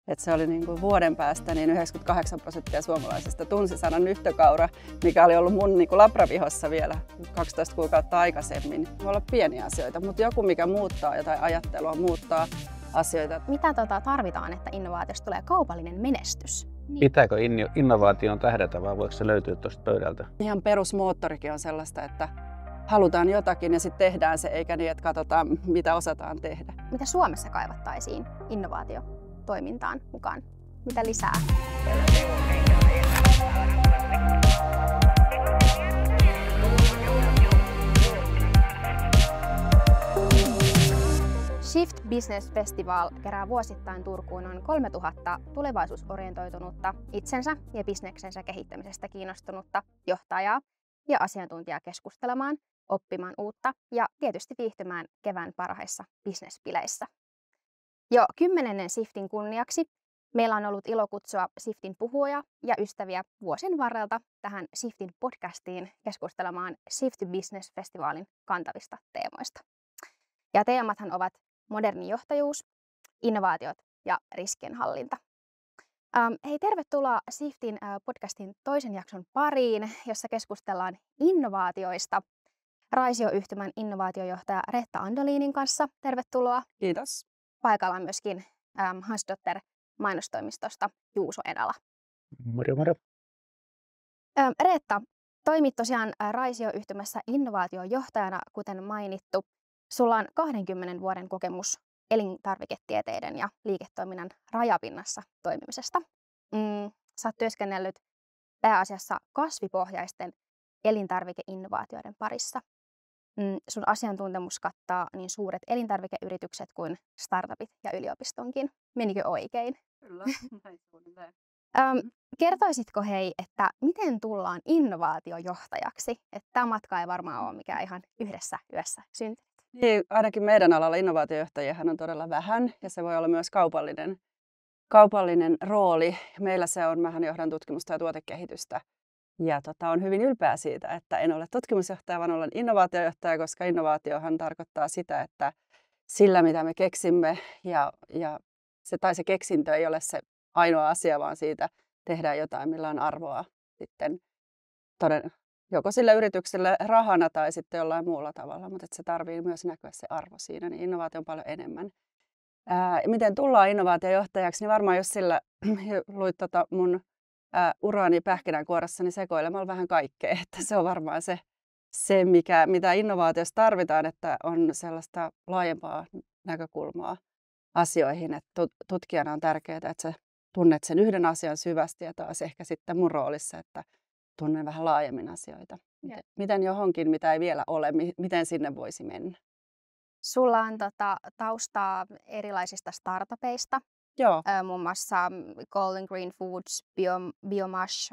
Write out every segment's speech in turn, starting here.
että se oli niin kuin vuoden päästä niin 98% suomalaisista tunsi sanan nyhtökaura, mikä oli ollut mun niin kuin labravihossa vielä 12 kuukautta aikaisemmin. Voi olla pieniä asioita, mutta joku mikä muuttaa jotain ajattelua, muuttaa asioita. Mitä tarvitaan, että innovaatiosta tulee kaupallinen menestys? Pitääkö innovaatioon tähdätä vai voiko se löytyä tuosta pöydältä? Ihan perusmoottorikin on sellaista, että halutaan jotakin ja sitten tehdään se, eikä niin, että katsotaan mitä osataan tehdä. Mitä Suomessa kaivattaisiin innovaatiotoimintaan mukaan? Mitä lisää? Shift Business Festival kerää vuosittain Turkuun noin 3000 tulevaisuusorientoitunutta, itsensä ja bisneksensä kehittämisestä kiinnostunutta johtajaa ja asiantuntijaa keskustelemaan, oppimaan uutta ja tietysti viihtymään kevään parhaissa bisnespileissä. Jo 10. Shiftin kunniaksi meillä on ollut ilo kutsua Shiftin puhujia ja ystäviä vuosien varrelta tähän Shiftin podcastiin keskustelemaan Shift Business Festivalin kantavista teemoista. Ja teemathan ovat moderni johtajuus, innovaatiot ja riskienhallinta. Hei, tervetuloa Shiftin podcastin toisen jakson pariin, jossa keskustellaan innovaatioista Raisio-yhtymän innovaatiojohtaja Reetta Andolinin kanssa. Tervetuloa. Kiitos. Paikalla on myöskin Hansdotter mainostoimistosta Juuso Enala. Moro moro. Reetta, toimit tosiaan Raisio-yhtymässä innovaatiojohtajana, kuten mainittu. Sulla on 20 vuoden kokemus elintarviketieteiden ja liiketoiminnan rajapinnassa toimimisesta. Sä oot työskennellyt pääasiassa kasvipohjaisten elintarvikeinnovaatioiden parissa. Sun asiantuntemus kattaa niin suuret elintarvikeyritykset kuin startupit ja yliopistonkin. Menikö oikein? Kyllä, näin suunnilleen. Kertoisitko hei, että miten tullaan innovaatiojohtajaksi? Että tämä matka ei varmaan ole mikään ihan yhdessä yössä syntynyt. Niin, ainakin meidän alalla innovaatiojohtajiahan on todella vähän ja se voi olla myös kaupallinen rooli. Meillä se on, mähän johdan tutkimusta ja tuotekehitystä ja on hyvin ylpeä siitä, että en ole tutkimusjohtaja, vaan olen innovaatiojohtaja, koska innovaatiohan tarkoittaa sitä, että sillä mitä me keksimme ja se keksintö ei ole se ainoa asia, vaan siitä tehdään jotain, millä on arvoa sitten joko sillä yrityksellä rahana tai sitten jollain muulla tavalla, mutta se tarvii myös näkyä se arvo siinä, niin innovaatio on paljon enemmän. Miten tullaan innovaatiojohtajaksi, niin varmaan jos sillä luit mun uraani pähkinänkuoressa, niin sekoilemalla vähän kaikkea, että se on varmaan se mitä innovaatiossa tarvitaan, että on sellaista laajempaa näkökulmaa asioihin, että tutkijana on tärkeää, että sä tunnet sen yhden asian syvästi ja taas ehkä sitten mun roolissa, että tunnen vähän laajemmin asioita. Miten johonkin, mitä ei vielä ole, miten sinne voisi mennä? Sulla on taustaa erilaisista startupeista. Joo. Muun muassa Golden Green Foods, Biomash,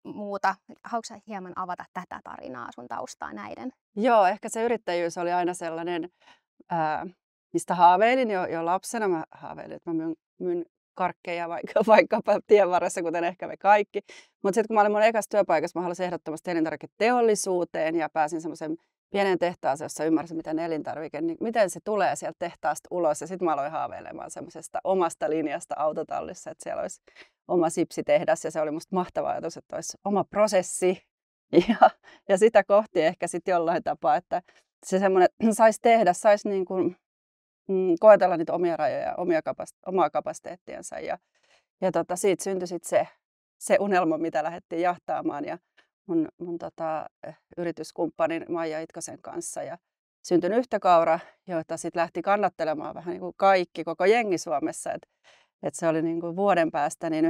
muuta. Haluatko sä hieman avata tätä tarinaa, sun taustaa näiden? Joo, ehkä se yrittäjyys oli aina sellainen, mistä haaveilin jo lapsena. Mä haaveilin, että mä myyn karkkeja vaikkapa tien varressa, kuten ehkä me kaikki. Mutta sitten kun mä olin mun ekassa työpaikassa, mä halusin ehdottomasti elintarviketeollisuuteen ja pääsin semmoisen pienen tehtaaseen, jossa ymmärsin, miten elintarvike, niin miten se tulee sieltä tehtaasta ulos. Ja sitten mä aloin haaveilemaan semmoisesta omasta linjasta autotallissa, että siellä olisi oma sipsitehdas ja se oli musta mahtava ajatus, että olisi oma prosessi. Ja sitä kohti ehkä sitten jollain tapaa, että se semmoinen saisi tehdä, saisi niin kuin koetella niitä omia rajoja, omaa kapasiteettiansa ja siitä syntyi sitten se unelma, mitä lähdettiin jahtaamaan ja mun yrityskumppanin Maija Itkosen kanssa ja syntyi nyhtökaura, jota sitten lähti kannattelemaan vähän niin kuin koko jengi Suomessa, että se oli niin kuin vuoden päästä niin 98%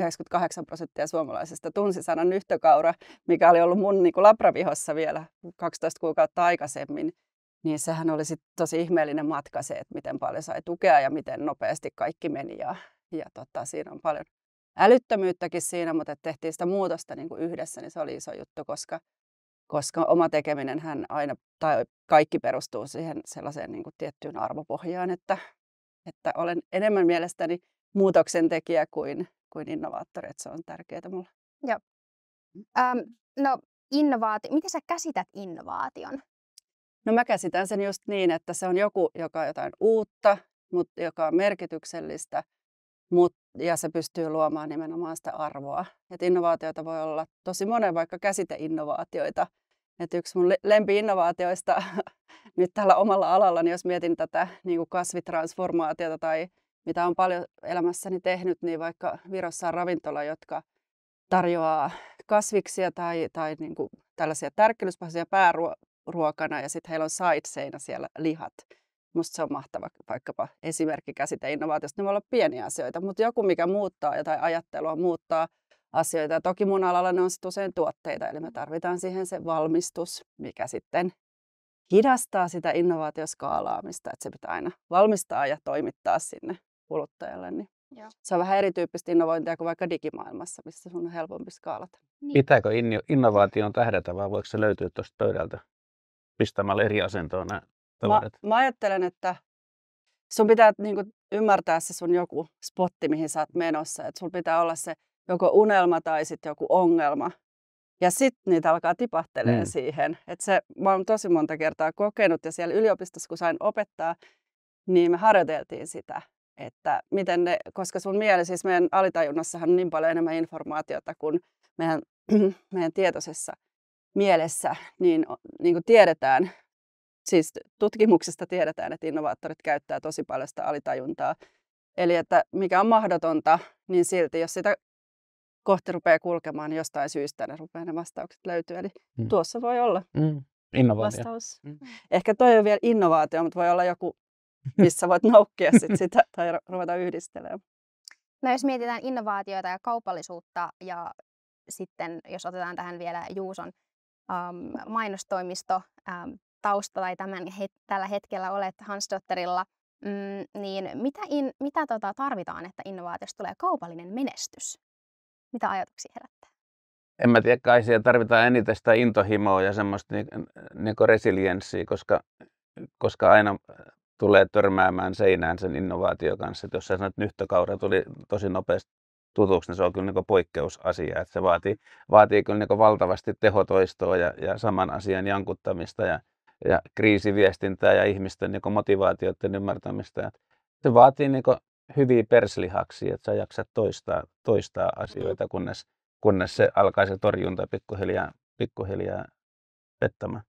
suomalaisista tunsi sanan nyhtökaura, mikä oli ollut mun niin kuin labravihossa vielä 12 kuukautta aikaisemmin. Niin sehän oli sit tosi ihmeellinen matka se, että miten paljon sai tukea ja miten nopeasti kaikki meni. Ja siinä on paljon älyttömyyttäkin siinä, mutta että tehtiin sitä muutosta niin kuin yhdessä, niin se oli iso juttu, koska oma tekeminenhän aina, tai kaikki perustuu siihen sellaiseen niin kuin tiettyyn arvopohjaan, että olen enemmän mielestäni muutoksen tekijä kuin innovaattori, että se on tärkeää mulle. Joo. Miten sä käsität innovaation? No mä käsitän sen just niin, että se on joku, joka on jotain uutta, mutta joka on merkityksellistä, mutta ja se pystyy luomaan nimenomaan sitä arvoa. Et innovaatioita voi olla tosi monen, vaikka käsiteinnovaatioita. Et yksi mun lempi-innovaatioista nyt tällä omalla alallani, jos mietin tätä niin kuin kasvitransformaatiota tai mitä on paljon elämässäni tehnyt, niin vaikka Virossa on ravintola, jotka tarjoaa kasviksia tai niin kuin tällaisia tärkkelyspohjaisia pääruokana ja sitten heillä on sideseinä siellä lihat. Musta se on mahtava vaikkapa esimerkki käsiteinnovaatiosta. Ne voi olla pieniä asioita, mutta joku mikä muuttaa jotain ajattelua, muuttaa asioita. Ja toki mun alalla ne on sit usein tuotteita, eli me tarvitaan siihen se valmistus, mikä sitten hidastaa sitä innovaatioskaalaamista, että se pitää aina valmistaa ja toimittaa sinne kuluttajalle. Niin se on vähän erityyppistä innovointia kuin vaikka digimaailmassa, missä sun on helpompi skaalata. Pitääkö innovaation tähdätä vai voiko se löytyä tuosta pöydältä pistämällä eri asentoon nämä tavarat? Mä ajattelen, että sun pitää niin kuin ymmärtää se sun joku spotti, mihin sä oot menossa. Että sun pitää olla se joko unelma tai sitten joku ongelma. Ja sitten niitä alkaa tipahteleen siihen. Että mä oon tosi monta kertaa kokenut ja siellä yliopistossa, kun sain opettaa, niin me harjoiteltiin sitä. Että miten koska sun mieli, siis meidän alitajunnassahan on niin paljon enemmän informaatiota kuin meidän tietoisessa mielessä, niin kuin tiedetään, siis tutkimuksesta tiedetään, että innovaattorit käyttää tosi paljon sitä alitajuntaa. Eli että mikä on mahdotonta, niin silti jos sitä kohti rupeaa kulkemaan, niin jostain syystä ne vastaukset löytyy. Eli tuossa voi olla vastaus. Ehkä toi on vielä innovaatio, mutta voi olla joku, missä voit noukkia sitä tai ruveta yhdistelemään. No jos mietitään innovaatioita ja kaupallisuutta ja sitten jos otetaan tähän vielä Juuson mainostoimisto tausta tai tällä hetkellä olet Hansdotterilla, niin mitä tarvitaan, että innovaatiosta tulee kaupallinen menestys? Mitä ajatuksia herättää? En mä tiedä, kai siellä tarvitaan eniten sitä intohimoa ja semmoista niinku resilienssiä, koska aina tulee törmäämään seinään sen innovaation kanssa. Et jos sä sanot, että nyhtökaura tuli tosi nopeasti tutuksi, niin se on kyllä niinku poikkeusasia. Et se vaatii kyllä niinku valtavasti tehotoistoa ja saman asian jankuttamista ja kriisiviestintää ja ihmisten niinku motivaatioiden ymmärtämistä. Et se vaatii niinku hyviä perslihaksia, että sä jaksat toistaa asioita, kunnes se alkaa se torjunta pikkuhiljaa pettämään.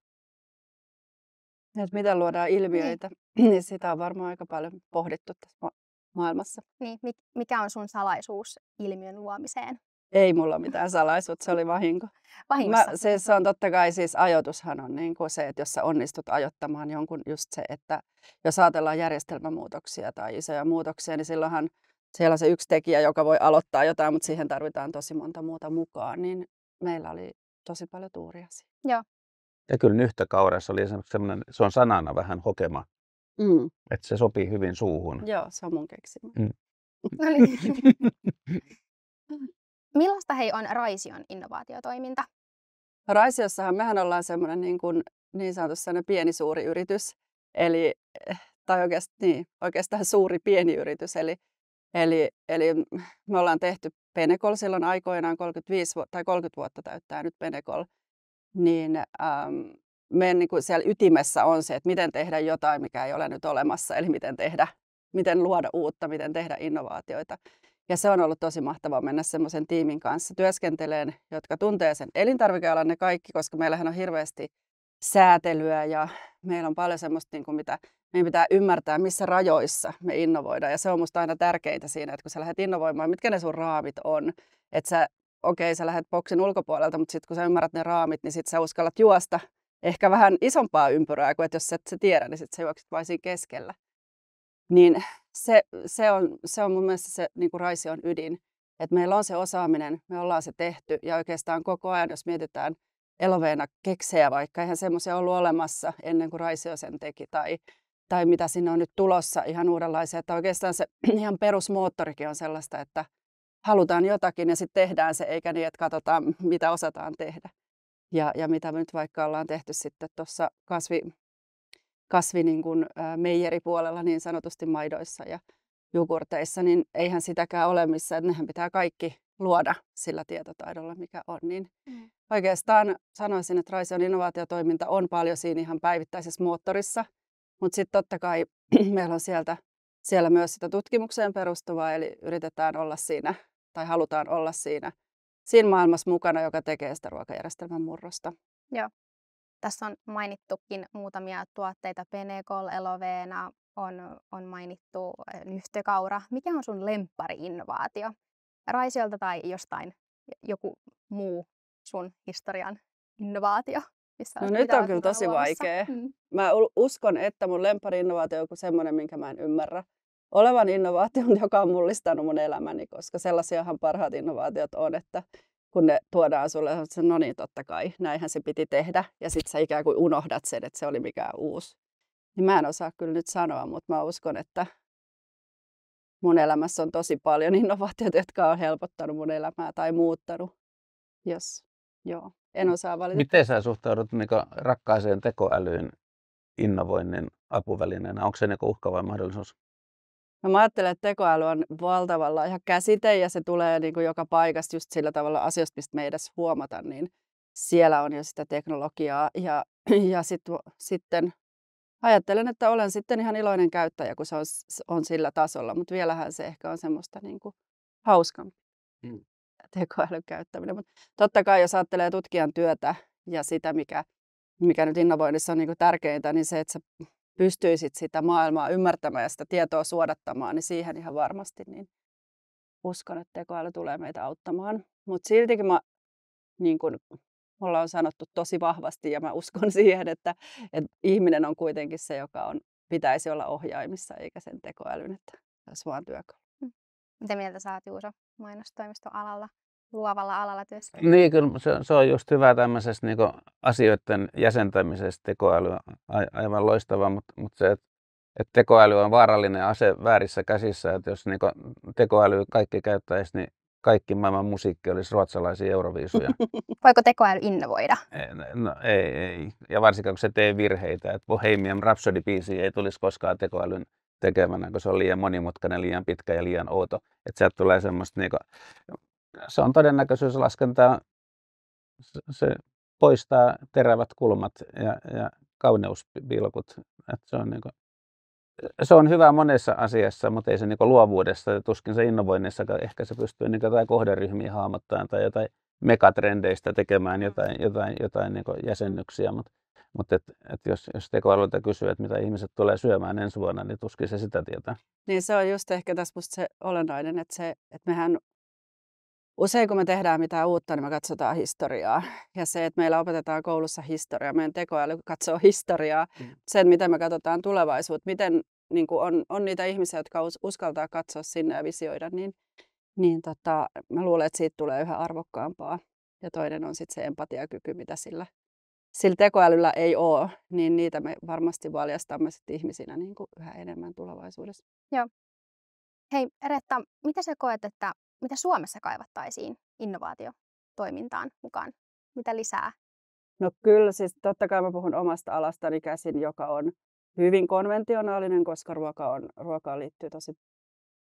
Että miten luodaan ilmiöitä, niin sitä on varmaan aika paljon pohdittu tässä maailmassa. Niin, mikä on sun salaisuus ilmiön luomiseen? Ei mulla mitään salaisuutta, se oli vahinko. Se on totta kai, siis ajoitushan on niin kuin se, että jos sä onnistut ajoittamaan jonkun just se, että jos ajatellaan järjestelmämuutoksia tai isoja muutoksia, niin silloinhan siellä on se yksi tekijä, joka voi aloittaa jotain, mutta siihen tarvitaan tosi monta muuta mukaan, niin meillä oli tosi paljon tuuria siinä. Joo. Ja kyllä nyhtökaurassa oli semmoinen, se on sanana vähän hokema, että se sopii hyvin suuhun. Joo, se on mun keksimä. No niin. Millaista on Raision innovaatiotoiminta? Raisiossahan mehän ollaan semmoinen niin sanotusti sellainen pieni suuri yritys, tai oikeastaan suuri pieni yritys. Eli me ollaan tehty Benecol silloin aikoinaan, 30 vuotta täyttää nyt Benecol, niin meidän niin kuin siellä ytimessä on se, että miten tehdä jotain, mikä ei ole nyt olemassa, eli miten luoda uutta, miten tehdä innovaatioita. Ja se on ollut tosi mahtavaa mennä semmoisen tiimin kanssa työskenteleen, jotka tuntee sen elintarvikealan ne kaikki, koska meillähän on hirveästi säätelyä ja meillä on paljon semmoista, mitä meidän pitää ymmärtää, missä rajoissa me innovoidaan. Ja se on musta aina tärkeintä siinä, että kun sä lähdet innovoimaan, mitkä ne sun raamit on. Että sä lähdet boksin ulkopuolelta, mutta sitten kun sä ymmärrät ne raamit, niin sitten sä uskallat juosta ehkä vähän isompaa ympyrää, kuin että jos et sä tiedä, niin sitten sä juokset vain siinä keskellä. Niin se on mun mielestä se niin kuin Raision ydin, että meillä on se osaaminen, me ollaan se tehty ja oikeastaan koko ajan, jos mietitään Eloveena keksejä, vaikka eihän semmoisia ollut olemassa ennen kuin Raisio sen teki tai mitä sinne on nyt tulossa ihan uudenlaisia, että oikeastaan se ihan perusmoottorikin on sellaista, että halutaan jotakin ja sitten tehdään se, eikä niin, että katsotaan mitä osataan tehdä. Ja mitä me nyt vaikka ollaan tehty sitten tuossa kasvi niin kuin meijeripuolella niin sanotusti maidoissa ja jogurteissa, niin eihän sitäkään ole missä, että nehän pitää kaikki luoda sillä tietotaidolla, mikä on. Niin oikeastaan sanoisin, että Raision innovaatiotoiminta on paljon siinä ihan päivittäisessä moottorissa, mutta sitten totta kai meillä on sieltä siellä myös sitä tutkimukseen perustuvaa, eli yritetään olla siinä tai halutaan olla siinä maailmassa mukana, joka tekee sitä ruokajärjestelmän murrosta. Joo. Tässä on mainittukin muutamia tuotteita, Benecol, Elovena, on mainittu nyhtökaura. Mikä on sun lemppari-innovaatio? Raisiolta tai jostain joku muu sun historian innovaatio? Missä No olet nyt on pitänyt kyllä mukana tosi luomassa? vaikea. Mä uskon, että mun lemppari-innovaatio on joku semmoinen, minkä mä en ymmärrä olevan innovaation, joka on mullistanut mun elämäni, koska sellaisiahan parhaat innovaatiot on, että kun ne tuodaan sulle, että no niin, totta kai, näinhän se piti tehdä, ja sitten sä ikään kuin unohdat sen, että se oli mikään uusi. Niin mä en osaa kyllä nyt sanoa, mutta mä uskon, että mun elämässä on tosi paljon innovaatioita, jotka on helpottanut mun elämää tai muuttanut, joo, en osaa valita. Miten sä suhtaudut niin rakkaaseen tekoälyyn innovoinnin apuvälineenä? Onko se niin uhka vai mahdollisuus? No mä ajattelen, että tekoäly on valtavan laaja käsite ja se tulee niin kuin joka paikasta just sillä tavalla asioista, mistä me ei edes huomata, niin siellä on jo sitä teknologiaa. Ja sitten ajattelen, että olen sitten ihan iloinen käyttäjä, kun se on sillä tasolla, mutta vielähän se ehkä on semmoista niin kuin hauskampi tekoälyn käyttäminen. Mutta totta kai, jos ajattelee tutkijan työtä ja sitä, mikä nyt innovoinnissa on niin kuin tärkeintä, niin se, että sä pystyisit sitä maailmaa ymmärtämään ja sitä tietoa suodattamaan, niin siihen ihan varmasti niin uskon, että tekoäly tulee meitä auttamaan. Mutta siltikin niin kun mulla on sanottu tosi vahvasti ja mä uskon siihen, että ihminen on kuitenkin se, joka pitäisi olla ohjaimissa eikä sen tekoälyn, että se olisi vaan työkalu. Mitä mieltä sä oot, Juuso, mainostoimistoalalla, luovalla alalla työssä? Niin, kyllä se on just hyvä tämmöisessä niin asioiden jäsentämisessä tekoäly on aivan loistava, mutta se, että tekoäly on vaarallinen ase väärissä käsissä, että jos niin tekoäly kaikki käyttäisi, niin kaikki maailman musiikki olisi ruotsalaisia euroviisuja. Voiko tekoäly innovoida? No ei. Ja varsinkaan kun se tee virheitä, että Bohemian Rhapsody-biisi ei tulisi koskaan tekoälyn tekemänä, kun se on liian monimutkainen, liian pitkä ja liian outo. Että sieltä tulee semmoista, niin kuin, se on todennäköisyyslaskentaa, se poistaa terävät kulmat ja kauneuspilkut. Että se on niin kuin, se on hyvä monessa asiassa, mutta ei se niin luovuudessa ja tuskin se innovoinnissa, ehkä se pystyy niin jotain kohderyhmiä hahmottamaan tai jotain megatrendeistä tekemään jotain niin jäsennyksiä, mutta jos tekoälyltä kysyy, että mitä ihmiset tulee syömään ensi vuonna, niin tuskin se sitä tietää. Niin se on just ehkä tässä musta se olennainen, että mehän usein kun me tehdään mitään uutta, niin me katsotaan historiaa. Ja se, että meillä opetetaan koulussa historiaa, meidän tekoäly katsoo historiaa, sen miten me katsotaan tulevaisuutta, miten niin kuin on niitä ihmisiä, jotka uskaltaa katsoa sinne ja visioida, niin mä luulen, että siitä tulee yhä arvokkaampaa. Ja toinen on sitten se empatiakyky, mitä sillä tekoälyllä ei ole, niin niitä me varmasti valjastamme sitten ihmisinä niin kuin yhä enemmän tulevaisuudessa. Joo. Hei Reetta, mitä sä koet, että mitä Suomessa kaivattaisiin innovaatiotoimintaan mukaan? Mitä lisää? No kyllä, siis totta kai mä puhun omasta alastani käsin, joka on hyvin konventionaalinen, koska ruokaan liittyy tosi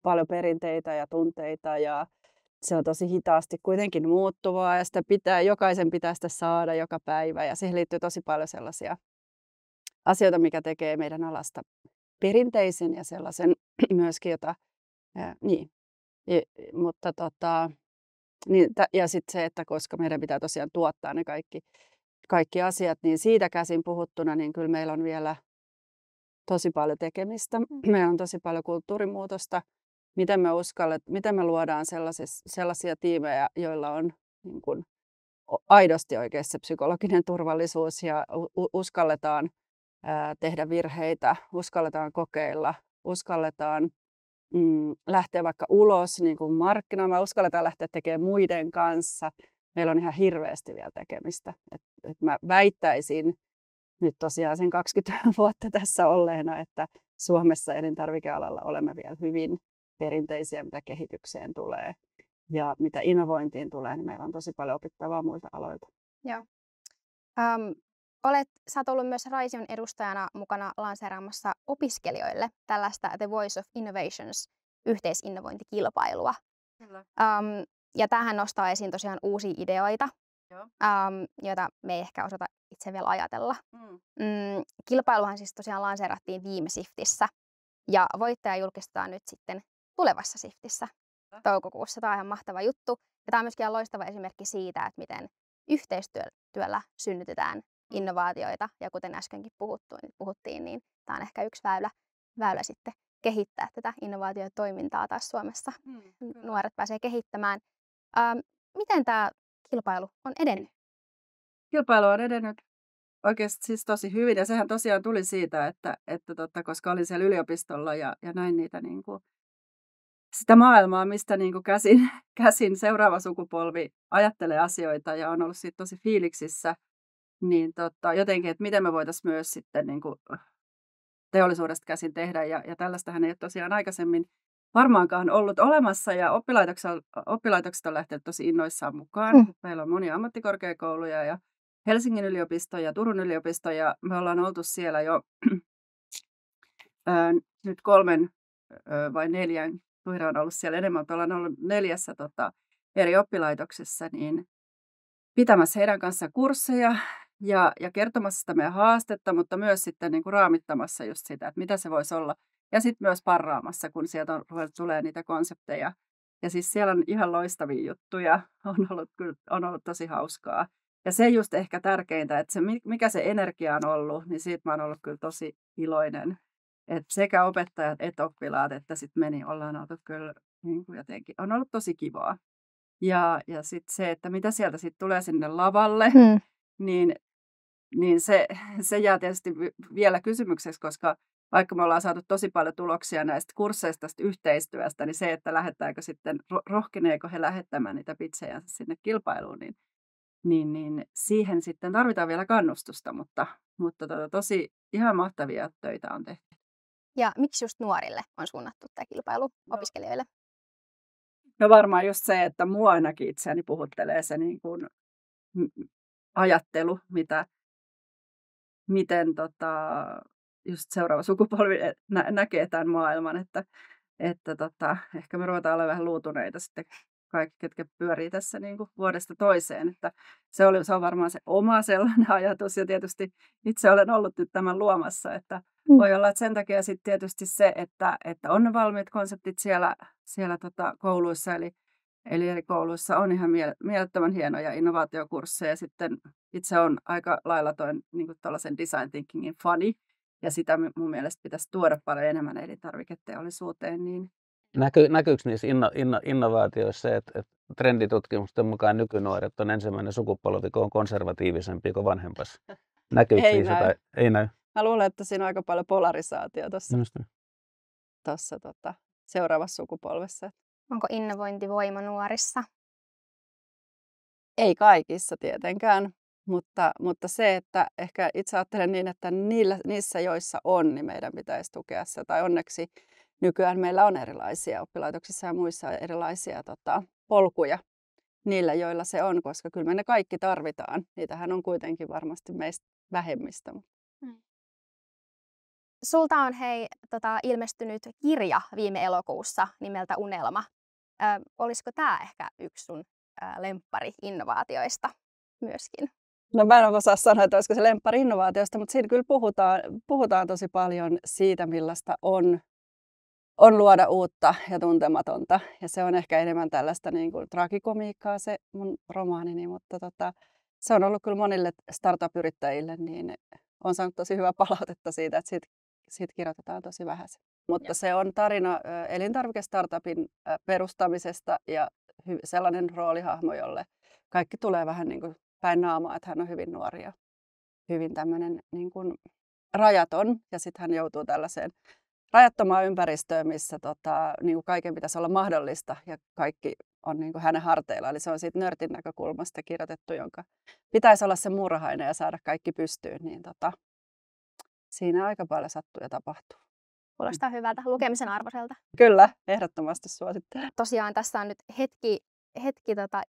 paljon perinteitä ja tunteita ja se on tosi hitaasti kuitenkin muuttuvaa ja jokaisen pitää sitä saada joka päivä ja siihen liittyy tosi paljon sellaisia asioita, mikä tekee meidän alasta perinteisen ja sellaisen myöskin, ja sitten se, että koska meidän pitää tosiaan tuottaa ne kaikki asiat, niin siitä käsin puhuttuna, niin kyllä meillä on vielä tosi paljon tekemistä. Meillä on tosi paljon kulttuurimuutosta. Miten me luodaan sellaisia tiimejä, joilla on niin kuin aidosti oikeasti se psykologinen turvallisuus ja uskalletaan tehdä virheitä, uskalletaan kokeilla, uskalletaan lähteä vaikka ulos niin kuin markkinoimaan, uskalletaan lähteä tekemään muiden kanssa. Meillä on ihan hirveästi vielä tekemistä. Et mä väittäisin nyt tosiaan sen 20 vuotta tässä olleena, että Suomessa elintarvikealalla olemme vielä hyvin perinteisiä, mitä kehitykseen tulee. Ja mitä innovointiin tulee, niin meillä on tosi paljon opittavaa muilta aloilta. Joo. Sä oot ollut myös Raision edustajana mukana lanseeraamassa opiskelijoille tällaista The Voice of Innovations yhteisinnovointikilpailua. Ja tämähän nostaa esiin tosiaan uusia ideoita, joita me ei ehkä osata itse vielä ajatella. Kilpailuhan siis tosiaan lanseerattiin viime Siftissä Ja voittaja julkistetaan nyt sitten tulevassa Siftissä toukokuussa. Tämä on ihan mahtava juttu. Ja tämä on myöskin ihan loistava esimerkki siitä, että miten yhteistyöllä synnytetään innovaatioita. Ja kuten äskenkin puhuttiin, niin tämä on ehkä yksi väylä sitten kehittää tätä innovaatiotoimintaa taas Suomessa. Nuoret pääsee kehittämään. Miten tämä kilpailu on edennyt? Kilpailu on edennyt oikeasti siis tosi hyvin, ja sehän tosiaan tuli siitä, että koska olin siellä yliopistolla ja näin niitä niin kuin, sitä maailmaa, mistä niin kuin käsin seuraava sukupolvi ajattelee asioita ja on ollut siitä tosi fiiliksissä, niin jotenkin, että miten me voitaisiin myös sitten niin kuin teollisuudesta käsin tehdä, ja tällaistähän ei ole tosiaan aikaisemmin varmaankaan ollut olemassa, ja oppilaitokset on lähtenyt tosi innoissaan mukaan. Meillä on monia ammattikorkeakouluja ja Helsingin yliopisto ja Turun yliopisto, ja me ollaan oltu siellä jo nyt 3 vai 4, Tuira on ollut siellä enemmän, mutta ollaan ollut 4 eri oppilaitoksessa, niin pitämässä heidän kanssa kursseja ja kertomassa sitä meidän haastetta, mutta myös sitten niin kuin raamittamassa just sitä, että mitä se voisi olla. Ja sitten myös parraamassa, kun sieltä tulee niitä konsepteja. Ja siis siellä on ihan loistavia juttuja, on ollut tosi hauskaa. Ja se just ehkä tärkeintä, että se, mikä se energia on ollut, niin siitä mä oon ollut kyllä tosi iloinen. Että sekä opettajat että oppilaat, että sitten ollaan oltu kyllä niin kuin jotenkin, on ollut tosi kivaa. Ja sitten se, että mitä sieltä sitten tulee sinne lavalle, niin se jää tietysti vielä kysymykseksi, koska vaikka me ollaan saatu tosi paljon tuloksia näistä kursseista, tästä yhteistyöstä, niin se, että lähettääkö sitten, rohkeneeko he lähettämään niitä pitsejä sinne kilpailuun, niin siihen sitten tarvitaan vielä kannustusta, mutta tosi ihan mahtavia töitä on tehty. Ja miksi just nuorille on suunnattu tämä kilpailu opiskelijoille? No varmaan just se, että mua ainakin itseäni puhuttelee se niin kuin ajattelu, miten just seuraava sukupolvi näkee tämän maailman, että ehkä me ruvetaan olemaan vähän luutuneita sitten kaikki, ketkä pyörii tässä niin kuin vuodesta toiseen, että se on varmaan se oma sellainen ajatus, ja tietysti itse olen ollut nyt tämän luomassa, että voi olla, että sen takia sitten tietysti se, että on ne valmiit konseptit siellä kouluissa, eli eri kouluissa on ihan mielettömän hienoja innovaatiokursseja. Sitten itse on aika lailla niin kuin tällaisen design thinkingin fani, ja sitä mun mielestä pitäisi tuoda paljon enemmän elintarviketeollisuuteen. Niin. Näkyykö niissä innovaatioissa se, että trenditutkimusten mukaan nykynuoret on ensimmäinen sukupolvi, kun on konservatiivisempi kuin vanhempas? Näkyykö ei niissä näy. Ei näy. Mä luulen, että siinä on aika paljon polarisaatio tuossa seuraavassa sukupolvessa. Onko innovointivoima nuorissa? Ei kaikissa tietenkään, mutta se, että ehkä itse ajattelen niin, että niissä joissa on, niin meidän pitäisi tukea se. Tai onneksi nykyään meillä on erilaisia oppilaitoksissa ja muissa erilaisia polkuja niillä, joilla se on, koska kyllä me ne kaikki tarvitaan. Niitähän on kuitenkin varmasti meistä vähemmistä. Sulta on ilmestynyt kirja viime elokuussa nimeltä Unelma. Olisiko tämä ehkä yksi sun lemppari innovaatioista myöskin? No mä en osaa sanoa, että olisiko se lemppari innovaatioista, mutta siinä kyllä puhutaan tosi paljon siitä, millaista on luoda uutta ja tuntematonta. Ja se on ehkä enemmän tällaista niin kuin tragikomiikkaa se mun romaanini, mutta se on ollut kyllä monille startup-yrittäjille, niin on saanut tosi hyvää palautetta siitä, että siitä kirjoitetaan tosi vähän. Mutta se on tarina elintarvikestartupin perustamisesta ja sellainen roolihahmo, jolle kaikki tulee vähän niin kuin päin naamaa, että hän on hyvin nuori ja hyvin tämmöinen niin kuin rajaton. Ja sitten hän joutuu tällaiseen rajattomaan ympäristöön, missä niin kuin kaiken pitäisi olla mahdollista ja kaikki on niin kuin hänen harteilla. Eli se on siitä nörtin näkökulmasta kirjoitettu, jonka pitäisi olla se murhainen ja saada kaikki pystyyn. Niin siinä aika paljon sattuu ja tapahtuu. Kuulostaa hyvältä, lukemisen arvoiselta. Kyllä, ehdottomasti suosittelen. Tosiaan tässä on nyt hetki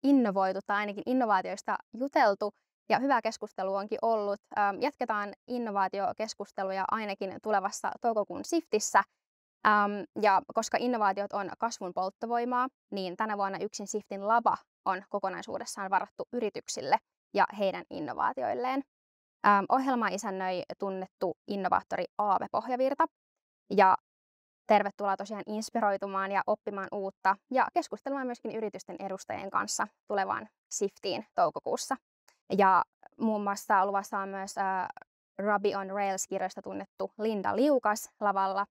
innovoitu tai ainakin innovaatioista juteltu ja hyvää keskustelua onkin ollut. Jatketaan innovaatiokeskusteluja ainakin tulevassa toukokuun Siftissä. Ja koska innovaatiot on kasvun polttovoimaa, niin tänä vuonna yksin Siftin lava on kokonaisuudessaan varattu yrityksille ja heidän innovaatioilleen. Ohjelmaa isännöi tunnettu innovaattori Aave Pohjavirta. Ja Tervetuloa tosiaan inspiroitumaan ja oppimaan uutta ja keskustelemaan myöskin yritysten edustajien kanssa tulevaan Shiftiin toukokuussa. Ja muun muassa luvassa on myös Ruby on Rails-kirjoista tunnettu Linda Liukas lavalla.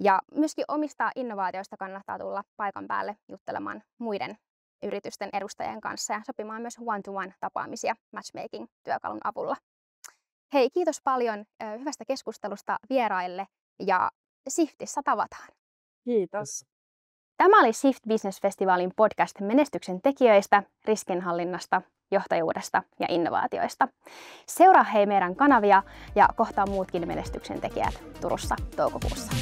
Ja myöskin omista innovaatioista kannattaa tulla paikan päälle juttelemaan muiden yritysten edustajien kanssa ja sopimaan myös one-to-one tapaamisia matchmaking-työkalun avulla. Hei, kiitos paljon hyvästä keskustelusta vieraille ja Shiftissä tavataan. Kiitos. Tämä oli Shift Business Festivalin podcast menestyksen tekijöistä, riskinhallinnasta, johtajuudesta ja innovaatioista. Seuraa hei meidän kanavia ja kohtaa muutkin menestyksen tekijät Turussa toukokuussa.